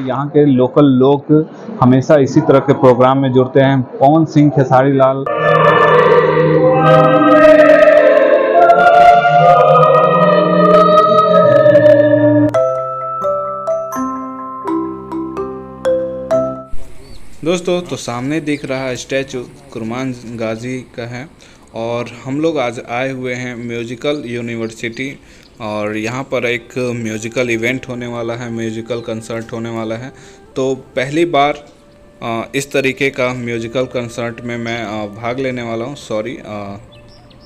यहाँ के लोकल लोग हमेशा इसी तरह के प्रोग्राम में जुड़ते हैं। पवन सिंह, खेसारी लाल, दोस्तों तो सामने दिख रहा स्टैचू कुरमान गाजी का है और हम लोग आज आए हुए हैं म्यूजिकल यूनिवर्सिटी और यहाँ पर एक म्यूजिकल इवेंट होने वाला है, म्यूजिकल कंसर्ट होने वाला है। तो पहली बार इस तरीके का म्यूजिकल कंसर्ट में मैं भाग लेने वाला हूँ,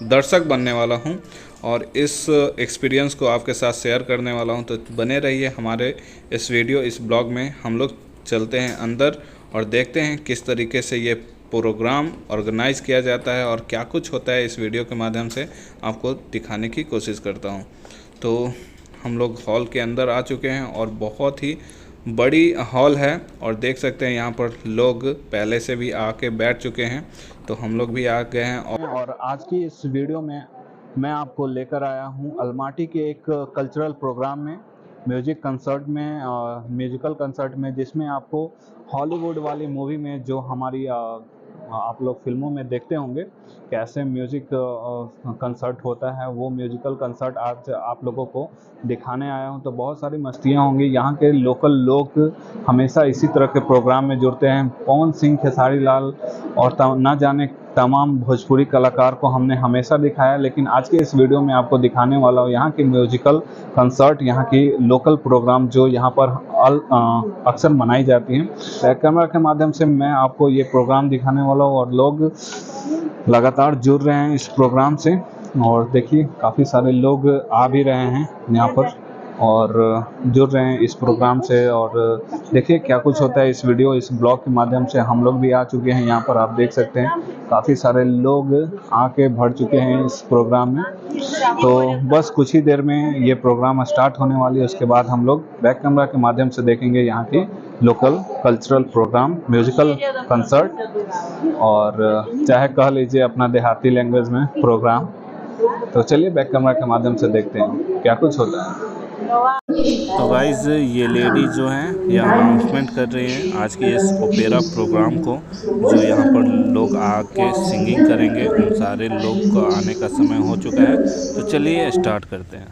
दर्शक बनने वाला हूँ और इस एक्सपीरियंस को आपके साथ शेयर करने वाला हूँ। तो बने रहिए हमारे इस ब्लॉग में। हम लोग चलते हैं अंदर और देखते हैं किस तरीके से ये प्रोग्राम ऑर्गेनाइज किया जाता है और क्या कुछ होता है। इस वीडियो के माध्यम से आपको दिखाने की कोशिश करता हूँ। तो हम लोग हॉल के अंदर आ चुके हैं और बहुत ही बड़ी हॉल है और देख सकते हैं यहाँ पर लोग पहले से भी आके बैठ चुके हैं। तो हम लोग भी आ गए हैं और आज की इस वीडियो में मैं आपको लेकर आया हूँ अलमाटी के एक कल्चरल प्रोग्राम में, म्यूजिकल कंसर्ट में, जिसमें आपको हॉलीवुड वाली मूवी में जो हमारी आप लोग फिल्मों में देखते होंगे कैसे म्यूजिक कंसर्ट होता है, वो म्यूजिकल कंसर्ट आज आप लोगों को दिखाने आया हूँ। तो बहुत सारी मस्तियाँ होंगी। यहाँ के लोकल लोग हमेशा इसी तरह के प्रोग्राम में जुड़ते हैं। पवन सिंह, खेसारी लाल और ना जाने तमाम भोजपुरी कलाकार को हमने हमेशा दिखाया, लेकिन आज के इस वीडियो में आपको दिखाने वाला हूँ यहाँ की म्यूजिकल कंसर्ट, यहाँ की लोकल प्रोग्राम जो यहाँ पर अक्सर मनाई जाती हैं। बैक कैमरा के माध्यम से मैं आपको ये प्रोग्राम दिखाने वाला हूँ और लोग लगातार जुड़ रहे हैं इस प्रोग्राम से। और देखिए काफ़ी सारे लोग आ भी रहे हैं यहाँ पर और जुड़ रहे हैं इस प्रोग्राम से। और देखिए क्या कुछ होता है इस ब्लॉग के माध्यम से। हम लोग भी आ चुके हैं यहाँ पर, आप देख सकते हैं काफ़ी सारे लोग आके भर चुके हैं इस प्रोग्राम में। तो बस कुछ ही देर में ये प्रोग्राम स्टार्ट होने वाली है। उसके बाद हम लोग बैक कैमरा के माध्यम से देखेंगे यहाँ की local cultural programme, musical concert और चाहे कह लीजिए अपना देहाती लैंग्वेज में प्रोग्राम। तो चलिए बैक कैमरा के माध्यम से देखते हैं क्या कुछ होता है। तो गाइज़ ये लेडी जो हैं ये अनाउंसमेंट कर रही हैं आज के इस ओपेरा प्रोग्राम को, जो यहाँ पर लोग आके सिंगिंग करेंगे। उन सारे लोग को आने का समय हो चुका है। तो चलिए स्टार्ट करते हैं।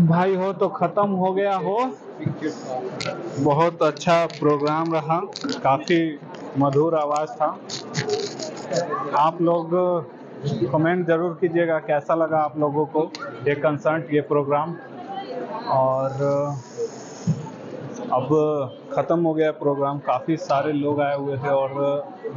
भाई हो तो खत्म हो गया हो। बहुत अच्छा प्रोग्राम रहा, काफ़ी मधुर आवाज़ था। आप लोग कमेंट ज़रूर कीजिएगा कैसा लगा आप लोगों को ये कंसर्ट, ये प्रोग्राम। और अब ख़त्म हो गया प्रोग्राम। काफ़ी सारे लोग आए हुए थे और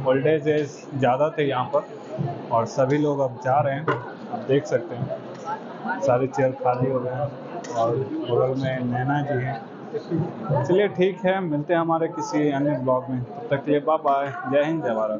ओल्डेज एज ज़्यादा थे यहाँ पर और सभी लोग अब जा रहे हैं। आप देख सकते हैं सारी चेयर खाली हो गए हैं और बगल में नैना जी हैं। चलिए ठीक है, मिलते हैं हमारे किसी अन्य ब्लॉग में। तब तक के लिए बाय बाय। जय हिंद, जय भारत।